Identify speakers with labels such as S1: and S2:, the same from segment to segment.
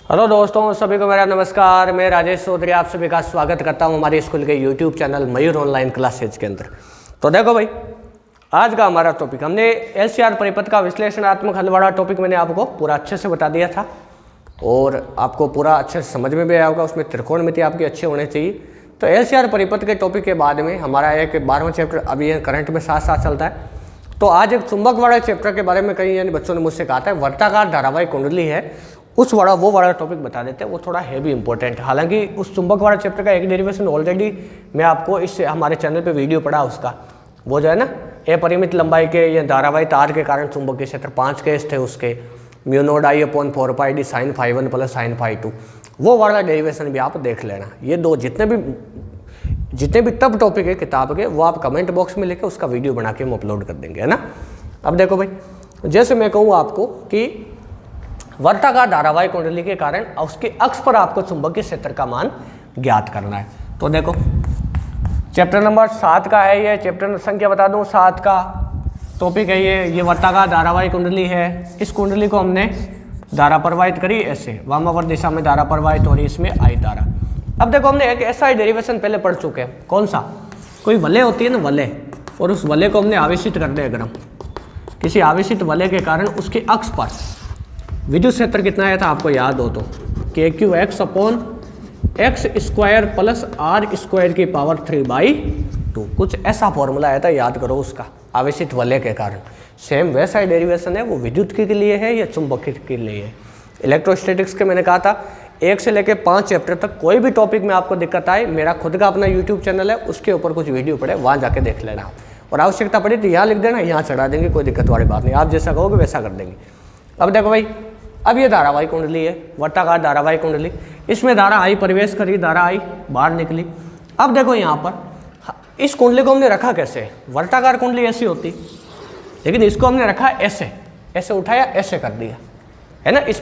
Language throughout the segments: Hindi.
S1: हेलो दोस्तों, सभी को मेरा नमस्कार। मैं राजेश चौधरी आप सभी का स्वागत करता हूं हमारे स्कूल के यूट्यूब चैनल मयूर ऑनलाइन क्लासेज के अंदर। तो देखो भाई, आज का हमारा टॉपिक हमने एलसीआर परिपथ का विश्लेषणात्मक हल वाला टॉपिक मैंने आपको पूरा अच्छे से बता दिया था और आपको पूरा अच्छे से समझ में भी आया होगा। उसमें त्रिकोणमिति आपकी अच्छे होने चाहिए। तो एलसीआर परिपथ के टॉपिक के बाद में हमारा एक 12वां चैप्टर अभी करंट में साथ साथ चलता है। तो आज एक चुंबक वाले चैप्टर के बारे में कई यानी बच्चों ने मुझसे कहा था, वर्ताकार धारावाहिक कुंडली है उस वो वाला टॉपिक बता देते हैं। वो थोड़ा हैवी इंपॉर्टेंट, हालांकि उस चुंबक वाला चैप्टर का एक डेरिवेशन ऑलरेडी मैं आपको इस हमारे चैनल पे वीडियो पढ़ा उसका, वो जो है ना अपरिमित लंबाई के या धारावाही तार के कारण चुंबकीय क्षेत्र 5 केस थे उसके, mu naught i upon 4πd sin φ1 plus sin φ2, वो वाला डेरिवेशन भी आप देख लेना। ये दो जितने भी तब टॉपिक है किताब के वो आप कमेंट बॉक्स में लेके उसका वीडियो बना के हम अपलोड कर देंगे, है ना। अब देखो भाई, जैसे मैं कहूँ आपको कि वर्ताकार धारावाहिक कुंडली के कारण उसके अक्ष पर आपको चुंबकीय क्षेत्र का मान ज्ञात करना है। तो देखो चैप्टर नंबर 7 का है ये, चैप्टर संख्या बता दूं 7 का टॉपिक है ये वर्ताकार धारावाहिक कुंडली है। इस कुंडली को हमने धारा प्रवाहित करी ऐसे, वामावर्त दिशा में धारा प्रवाहित हो रही, इसमें आई धारा। अब देखो हमने एक ऐसा डेरिवेशन पहले पढ़ चुके हैं, कौन सा, कोई वलय होती है ना वलय, और उस वलय को हमने आवेशित कर दिया। अगर हम किसी आवेशित वलय के कारण उसके अक्ष पर विद्युत क्षेत्र कितना आया था आपको याद हो तो, KQX upon x square plus r² की पावर 3/2, कुछ ऐसा फॉर्मूला आया था, याद करो उसका, आवेशित वलय के कारण। सेम वैसा ही डेरिवेशन है, वो विद्युत के लिए है या चुंबकीय के लिए है। इलेक्ट्रोस्टैटिक्स के मैंने कहा था 1 से लेकर 5 चैप्टर तक कोई भी टॉपिक में आपको दिक्कत आए, मेरा खुद का अपना यूट्यूब चैनल है, उसके ऊपर कुछ वीडियो पड़े, वहाँ जाके देख लेना। और आवश्यकता पड़ी तो यहाँ लिख देना, यहाँ चढ़ा देंगे, कोई दिक्कत वाली बात नहीं, आप जैसा कहोगे वैसा कर देंगे। अब देखो भाई, अब ये धारावाहिक कुंडली है, वर्ताकार धारावाहिक कुंडली, इसमें धारा आई प्रवेश करी, धारा आई बाहर निकली। अब देखो यहाँ पर इस कुंडली को हमने रखा कैसे, वर्ताकार कुंडली ऐसी होती, लेकिन इसको हमने रखा ऐसे, ऐसे उठाया ऐसे कर दिया, है ना, इस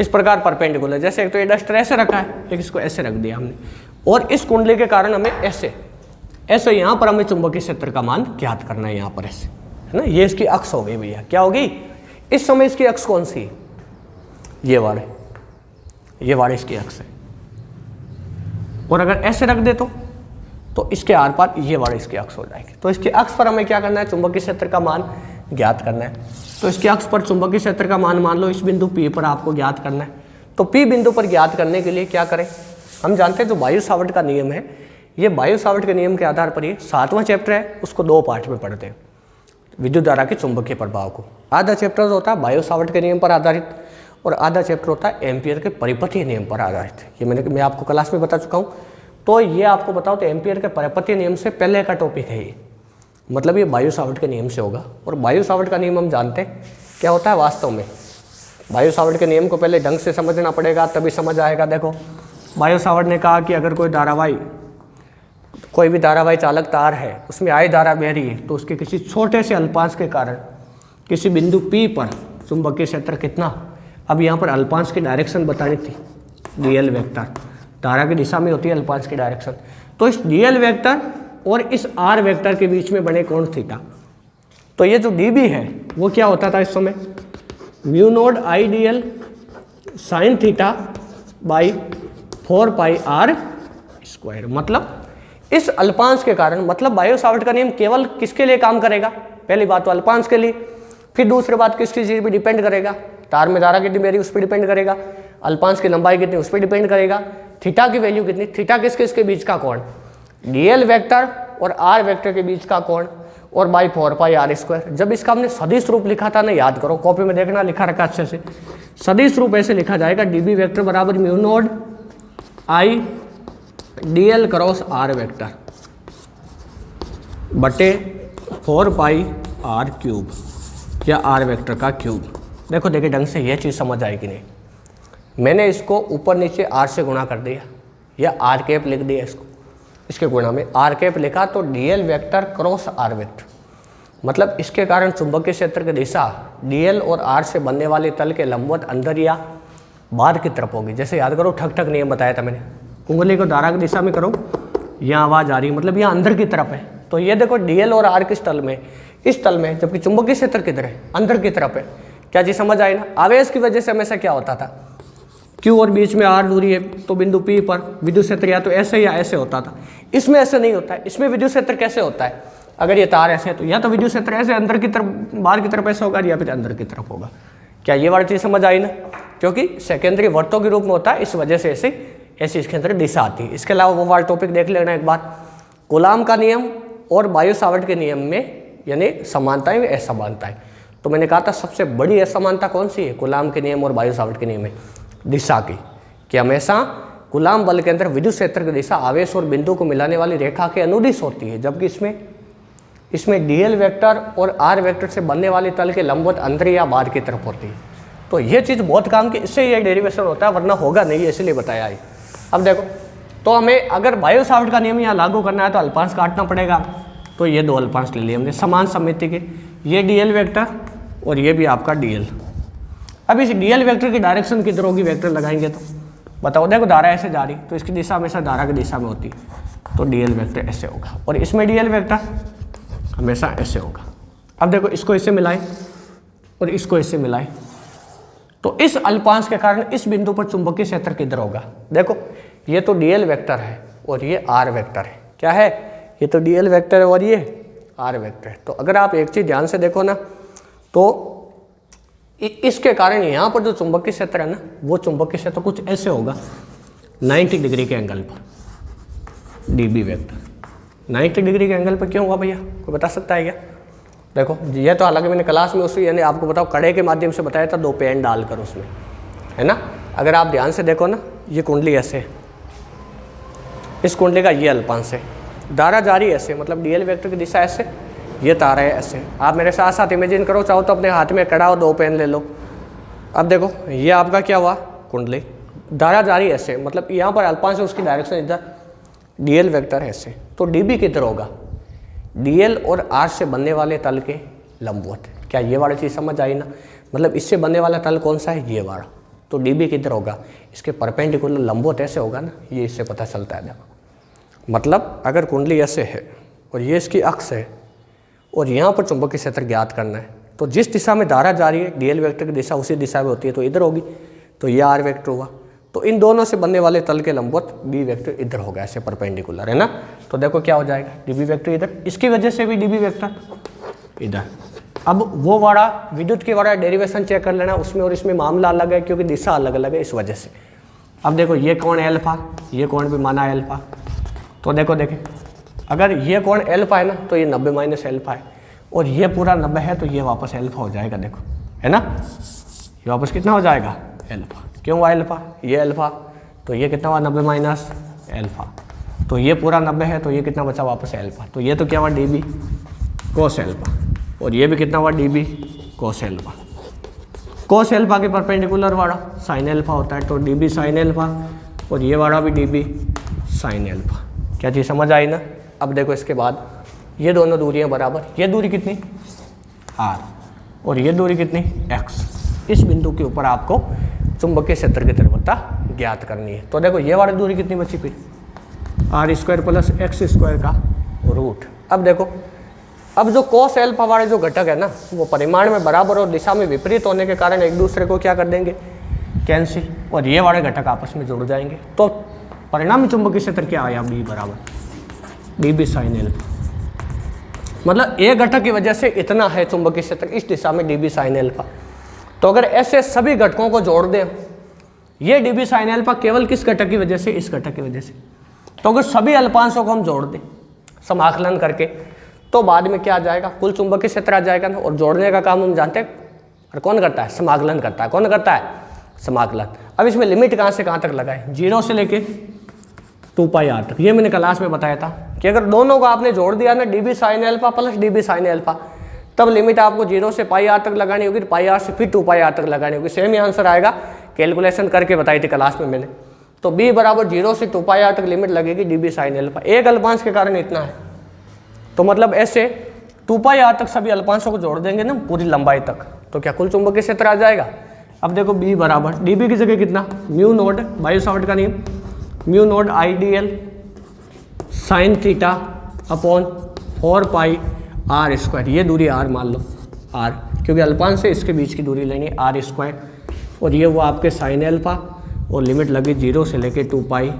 S1: प्रकार परपेंडिकुलर। जैसे एक तो ये डस्टर ऐसे रखा है, एक इसको ऐसे रख दिया हमने, और इस कुंडली के कारण हमें ऐसे यहाँ पर हमें चुंबकीय क्षेत्र का मान ज्ञात करना है, यहाँ पर ऐसे, है ना। ये इसकी अक्ष हो गई भैया, क्या होगी इस समय इसकी अक्ष कौन सी, ये वाले इसकी अक्ष है। और अगर ऐसे रख दे तो इसके आर पार ये वाले इसकी अक्ष हो जाएगी। तो इसके अक्ष पर हमें क्या करना है, चुंबकीय क्षेत्र का मान ज्ञात करना है। तो इसके अक्ष पर चुंबकीय क्षेत्र का मान लो इस बिंदु P पर आपको ज्ञात करना है। तो P बिंदु पर ज्ञात करने के लिए क्या करें, हम जानते हैं जो बायो सावर्ट का नियम है, ये बायो सावर्ट के नियम के आधार पर ये 7वां चैप्टर है, उसको 2 पार्ट में पढ़ते हैं, विद्युत धारा के चुंबकीय प्रभाव को। आधा चैप्टर होता है बायो सावर्ट के नियम पर आधारित और आधा चैप्टर होता है एम्पियर के परिपथीय नियम पर आधारित। ये मैं आपको क्लास में बता चुका हूँ। तो ये आपको बताओ तो एम्पियर के परिपथीय नियम से पहले का टॉपिक है ये, मतलब ये बायो सावर्ट के नियम से होगा। और बायो सावर्ट का नियम हम जानते हैं क्या होता है वास्तव में। बायो सावर्ट के नियम को पहले ढंग से समझना पड़ेगा, तभी समझ आएगा। देखो बायो सावर्ट ने कहा कि अगर कोई भी धारावाही चालक तार है, उसमें आई धारा बह रही है, तो उसके किसी छोटे से अल्पांश के कारण किसी बिंदु P पर चुंबकीय क्षेत्र कितना, अब यहाँ पर अल्पांश की डायरेक्शन बतानी थी, डीएल वेक्टर, धारा की दिशा में होती है अल्पांश की डायरेक्शन। तो इस डीएल वेक्टर और इस आर वेक्टर के बीच में बने कोण थीटा, तो ये जो dB है वो क्या होता था इस समय, mu naught I dl sine theta by 4πr²। मतलब इस अल्पांश के कारण, मतलब बायो सावर्ट का नियम केवल किसके लिए काम करेगा, पहली बात तो अल्पांश के लिए, फिर दूसरी बात किसकी चीज़ पर डिपेंड करेगा, तार में धारा कितनी मेरी उस पर डिपेंड करेगा, अल्पांश की लंबाई कितनी उस पर डिपेंड करेगा, थीटा की वैल्यू कितनी, थीटा किसके बीच का कोण, डीएल वेक्टर और आर वेक्टर के बीच का कोण, और बाई 4πr²। जब इसका हमने सदिश रूप लिखा था ना, याद करो कॉपी में देखना, लिखा रखा अच्छे से। सदिश रूप ऐसे लिखा जाएगा, डीबी वेक्टर बराबर mu naught I dl cross r vector बटे 4πr³ या आर वेक्टर का क्यूब। देखो ढंग से यह चीज़ समझ आएगी नहीं, मैंने इसको ऊपर नीचे r से गुणा कर दिया या आर कैप लिख दिया, इसके गुणा में आर कैप लिखा, तो dl vector cross r vector, मतलब इसके कारण चुंबकीय क्षेत्र की दिशा dl और r से बनने वाले तल के लंबवत अंदर या बाहर की तरफ होगी। जैसे याद करो ठक नियम बताया था मैंने, उंगली को धारा की दिशा में करो, यहाँ आवाज़ आ रही है, मतलब यहाँ अंदर की तरफ है। तो ये देखो डीएल और आर किस तल में, इस तल में, जबकि चुंबकीय क्षेत्र किधर है, अंदर की तरफ है। क्या चीज़ समझ आई ना। आवेश की वजह से हमेशा क्या होता था, Q और बीच में R दूरी है, तो बिंदु P पर विद्युत क्षेत्र या तो ऐसे या ऐसे होता था। इसमें ऐसे नहीं होता है। इसमें विद्युत क्षेत्र कैसे होता है, अगर ये तार ऐसे है तो या तो विद्युत क्षेत्र ऐसे अंदर की तरफ बाहर की तरफ ऐसे होगा या फिर अंदर की तरफ होगा। क्या ये वाली चीज़ समझ आई ना, क्योंकि सेकेंडरी वर्तों के रूप में होता है, इस वजह से ऐसी इसके अंदर दिशा आती है। इसके अलावा वो वाला टॉपिक देख लेना एक बार, कूलाम का नियम और बायो सावर्ट के नियम में यानी समानताएं व असमानताएं। तो मैंने कहा था सबसे बड़ी असमानता कौन सी है, कूलाम के नियम और बायो सावर्ट के नियम में दिशा की, कि हमेशा कूलाम बल के अंदर विद्युत क्षेत्र की दिशा आवेश और बिंदु को मिलाने वाली रेखा के अनुदिश होती है, जबकि इसमें डीएल वेक्टर और आर वेक्टर से बनने वाली तल के लंबवत अंदर या बाहर की तरफ होती है। तो ये चीज़ बहुत काम की, इससे ये डेरिवेशन होता है, वरना होगा नहीं, इसलिए बताया है। अब देखो, तो हमें अगर बायो सावर्ट का नियम यहाँ लागू करना है तो अल्पांश काटना पड़ेगा। तो ये 2 अल्पांश ले लिए हमने समान समिति के, ये डीएल वेक्टर और ये भी आपका डीएल। अब इस डीएल वेक्टर की डायरेक्शन किधर होगी, वेक्टर लगाएंगे तो बताओ। देखो धारा ऐसे जा रही तो इसकी दिशा हमेशा धारा की दिशा में होती है, तो डीएल वेक्टर ऐसे होगा, और इसमें डीएल वेक्टर हमेशा ऐसे होगा। अब देखो, इसको इससे मिलाएं और इसको इससे मिलाएं, तो इस अल्पांश के कारण इस बिंदु पर चुंबकीय क्षेत्र किधर होगा। देखो, ये तो डीएल वेक्टर है और ये आर वेक्टर है। क्या है, ये तो डीएल वेक्टर है और ये आर वेक्टर है। तो अगर आप एक चीज़ ध्यान से देखो ना, तो इसके कारण यहाँ पर जो चुंबकीय क्षेत्र है ना, वो चुंबकीय क्षेत्र कुछ ऐसे होगा 90 डिग्री के एंगल पर, डीबी वेक्टर 90 डिग्री के एंगल पर क्यों हुआ भैया, कोई बता सकता है क्या। देखो, ये तो हालांकि मैंने क्लास में उसी यानी आपको बताओ कड़े के माध्यम से बताया था, 2 पेन डालकर उसमें, है ना। अगर आप ध्यान से देखो ना, ये कुंडली ऐसे है, इस कुंडली का ये अल्पांश है, धारा जारी ऐसे, मतलब डीएल वेक्टर की दिशा ऐसे, ये तारा है ऐसे। आप मेरे साथ साथ इमेजिन करो, चाहो तो अपने हाथ में कड़ा और 2 पेन ले लो। अब देखो, ये आपका क्या हुआ, कुंडली, धारा जारी ऐसे, मतलब यहाँ पर अल्पांश है, उसकी डायरेक्शन इधर, डीएल वेक्टर ऐसे। तो डीबी किधर होगा, डीएल और आर से बनने वाले तल के लंबवत। क्या ये वाली चीज़ समझ आई ना, मतलब इससे बनने वाला तल कौन सा है, ये वाला। तो डीबी किधर होगा, इसके परपेंडिकुलर लंबवत ऐसे होगा ना, ये इससे पता चलता है। देखो, मतलब अगर कुंडली ऐसे है और ये इसकी अक्ष है और यहाँ पर चुंबकीय क्षेत्र ज्ञात करना है, तो जिस दिशा में धारा जा रही है डीएल वेक्टर की दिशा उसी दिशा में होती है, तो इधर होगी, तो ये आर वेक्टर हुआ। तो इन दोनों से बनने वाले तल के लंबवत बी वेक्टर इधर होगा, ऐसे परपेंडिकुलर, है ना। तो देखो क्या हो जाएगा, डीबी वेक्टर इधर, इसकी वजह से भी डीबी वेक्टर इधर। अब वो वाला विद्युत की वाला डेरिवेशन चेक कर लेना, उसमें और इसमें मामला अलग है, क्योंकि दिशा अलग अलग है, इस वजह से। अब देखो, ये कोण एल्फा, ये कोण भी माना एल्फा। तो देखो देखें, अगर ये कोण एल्फा है ना, तो ये 90 माइनस एल्फा है, और ये पूरा 90 है, तो ये वापस एल्फा हो जाएगा। देखो, है ना, ये वापस कितना हो जाएगा, एल्फा। क्यों हुआ एल्फा, ये एल्फा, तो ये कितना हुआ 90 माइनस एल्फा, तो ये पूरा 90 है, तो ये कितना बचा वापस एल्फा। तो ये तो क्या हुआ, डीबी कोस एल्फा, और ये भी कितना हुआ, डीबी कोस एल्फा। कोस एल्फा के परपेंडिकुलर वाला साइन एल्फा होता है, तो डीबी साइन एल्फा, और ये वाला भी डीबी साइन एल्फा। क्या चीज़ समझ आई ना। अब देखो, इसके बाद ये दोनों दूरियां बराबर, ये दूरी कितनी, आर, और ये दूरी कितनी, एक्स। इस बिंदु के ऊपर आपको चुंबकीय क्षेत्र की तीव्रता ज्ञात करनी है। तो देखो, ये वाली दूरी कितनी बची फिर, r² प्लस x² का रूट। अब देखो, अब जो कोस एल्फा वाले जो घटक है ना, वो परिमाण में बराबर और दिशा में विपरीत होने के कारण एक दूसरे को क्या कर देंगे, कैंसिल, और ये वाले घटक आपस में जुड़ जाएंगे। तो परिणामी चुंबकीय क्षेत्र क्या आया, बी बराबर डीबी साइन एल्फा। मतलब एक घटक की वजह से इतना है चुंबकीय क्षेत्र इस दिशा में, डीबी साइन एल्फा। तो अगर ऐसे सभी घटकों को जोड़ दें, ये डीबी साइन एल्फा केवल किस घटक की वजह से, इस घटक की वजह से। तो अगर सभी अल्पांशों को हम जोड़ दें समाकलन करके, तो बाद में क्या आ जाएगा, कुल चुंबकीय क्षेत्र आ जाएगा ना। और जोड़ने का काम हम जानते हैं, और कौन करता है, समाकलन करता है। कौन करता है, समाकलन। अब इसमें लिमिट कहाँ से कहाँ तक लगाए, 0 से लेके 2πr तक। ये मैंने क्लास में बताया था कि अगर दोनों को आपने जोड़ दिया ना, dB sine alpha plus dB sine alpha, तब लिमिट आपको 0 से πr तक लगानी होगी, πr से फिर 2πr तक लगानी होगी। सेम ही आंसर आएगा, कैलकुलेशन करके बताई थी क्लास में मैंने। तो b बराबर 0 से 2πr तक लिमिट लगेगी डीबी साइन एल्फा। एक अल्पांश के कारण इतना है, तो मतलब ऐसे 2πr तक सभी अल्पांशों को जोड़ देंगे ना पूरी लंबाई तक, तो क्या कुल चुंबकीय क्षेत्र आ जाएगा। अब देखो, b बराबर db की जगह कितना, म्यू नोड, बायो सावर्ट का नियम, mu node IDL sine theta upon 4πr²। ये दूरी r मान लो, r, क्योंकि अल्पांश से इसके बीच की दूरी लेनी r², और ये वो आपके साइन एल्फा और लिमिट लगी 0 से लेके 2 पाई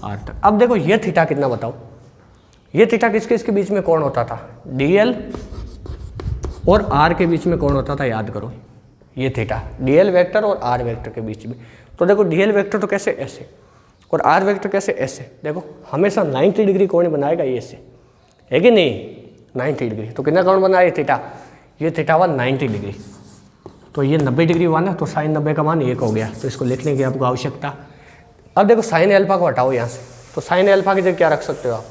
S1: आर तक। अब देखो ये थीटा कितना बताओ, ये थीटा किसके इसके बीच में कौन होता था, डीएल और आर के बीच में कौन होता था, याद करो ये थीटा डीएल वेक्टर और आर वेक्टर के बीच में। तो देखो डीएल वेक्टर तो कैसे ऐसे और आर वेक्टर कैसे ऐसे, देखो हमेशा 90 डिग्री कौन बनाएगा, ये से है कि नहीं 90 डिग्री। तो कितना कौन बनाया ये थीटा हुआ 90 डिग्री। तो ये 90 डिग्री हुआ ना, तो साइन 90 का मान 1 हो गया, तो इसको लिखने की आपको आवश्यकता। अब देखो साइन एल्फा को हटाओ यहाँ से, तो साइन एल्फा की जगह क्या रख सकते हो आप,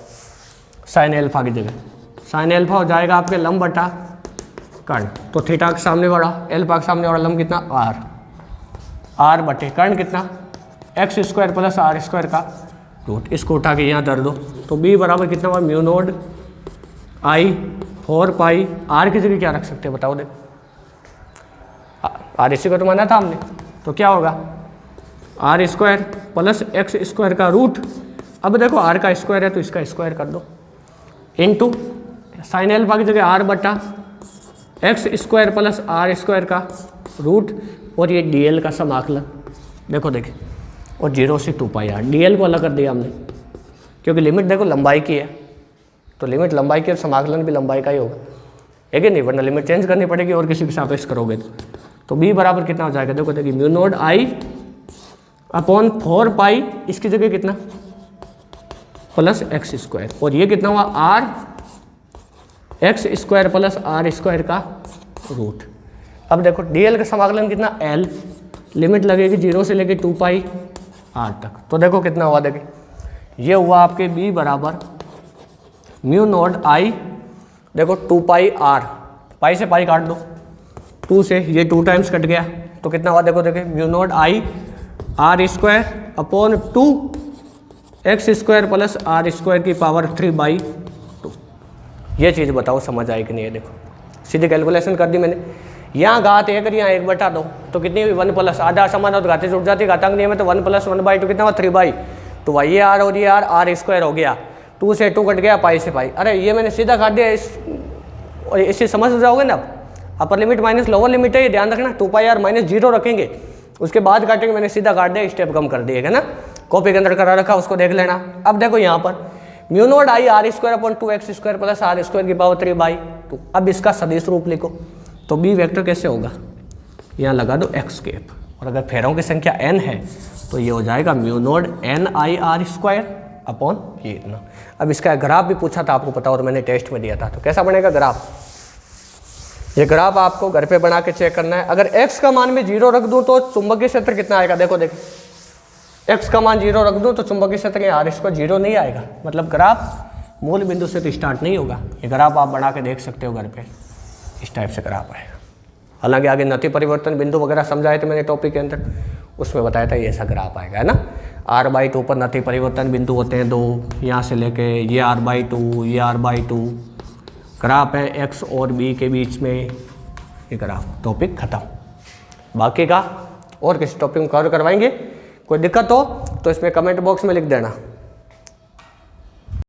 S1: साइन एल्फा की जगह साइन एल्फा हो जाएगा आपके लंब बटा कर्ण। तो थीटा के सामने वाला एल्फा के सामने वाला लंब कितना आर बटे कर्ण कितना x square plus are square का रूट। इसको उठा के यहाँ धर दो, तो बी बराबर कितना हुआ mu naught I 4 pi R की जगह क्या रख सकते हैं बताओ, देखो आर इसी को तो माना था हमने, तो क्या होगा R square plus X square का रूट। अब देखो आर का स्क्वायर है तो इसका स्क्वायर कर दो, इनटू साइन एल्फा की जगह आर बटा X square plus are square का रूट, और ये डी एल का समाकलन देखो देखिए, और 0 से 2 पाई आर। डी एल को अलग कर दिया हमने क्योंकि लिमिट देखो लंबाई की है, तो लिमिट लंबाई की और समाकलन भी लंबाई का ही होगा, है कि नहीं, वरना लिमिट चेंज करनी पड़ेगी और किसी के सापेक्ष करोगे तो बी बराबर कितना हो जाएगा, देखो देखिए म्यू नोड आई अपॉन 4 पाई इसकी जगह कितना प्लस एक्स स्क्वायर, और ये कितना हुआ R X square plus are square का रूट। अब देखो डीएल का समाकलन कितना एल, लिमिट लगेगी 0 से लेके 2 पाई आर तक। तो देखो कितना हुआ, देखिए ये हुआ आपके बी बराबर म्यू नोड आई, देखो 2 पाई आर, पाई से पाई काट दो, 2 से ये 2 टाइम्स कट गया, तो कितना हुआ देखो देखिए mu naught I R square upon 2 X square plus are square की पावर 3/2। ये चीज़ बताओ समझ आई कि नहीं है, देखो सीधी कैलकुलेशन कर दी मैंने, यहाँ घात 1 और यहाँ 1 बटा 2, तो कितनी हुई 1 प्लस आधा समान हो तो घातें जुड़ जाती है, घातांक नियम है तो 1 प्लस 1/2 कितना हुआ 3/2। ये आर और ये आर स्क्वायर हो गया, 2 से 2 कट गया, पाई से पाई। अरे ये मैंने सीधा काट दिया, इससे समझ जाओगे ना, upper limit minus lower limit है, ये ध्यान रखना, 2 पाई आर माइनस 0 रखेंगे, उसके बाद काटेंगे, मैंने सीधा काट दिया, स्टेप कम कर दिए है ना, कॉपी के अंदर करा रखा, उसको देख लेना। अब देखो यहाँ पर mu naught I R square upon 2 X square plus are square की पावर 3/2। अब इसका सदिश रूप लिखो, तो बी वेक्टर कैसे होगा, यहाँ लगा दो एक्स कैप, और अगर फेरों की संख्या n है तो ये हो जाएगा mu naught N I R square upon ये इतना। अब इसका ग्राफ भी पूछा था आपको पता, और मैंने टेस्ट में दिया था, तो कैसा बनेगा ग्राफ, ये ग्राफ आपको घर पे बना के चेक करना है। अगर x का मान में 0 रख दूं तो चुंबकीय क्षेत्र कितना आएगा, देखो देखो x का मान 0 रख दूं तो चुंबकीय क्षेत्र आर इसको 0 नहीं आएगा, मतलब ग्राफ मूल बिंदु से तो स्टार्ट नहीं होगा। ये ग्राफ आप बना के देख सकते हो घर पे, इस टाइप से ग्राफ आएगा। हालांकि आगे नति परिवर्तन बिंदु वगैरह समझाए थे मैंने टॉपिक के अंदर, उसमें बताया था ये ऐसा ग्राफ आएगा, है ना। r/2 पर नति परिवर्तन बिंदु होते हैं 2, यहाँ से लेके ये r/2 ये r/2, ग्राफ है x और b के बीच में, ये ग्राफ, टॉपिक खत्म। बाकी का और किसी टॉपिक में कवर करवाएंगे, कोई दिक्कत हो तो इसमें कमेंट बॉक्स में लिख देना।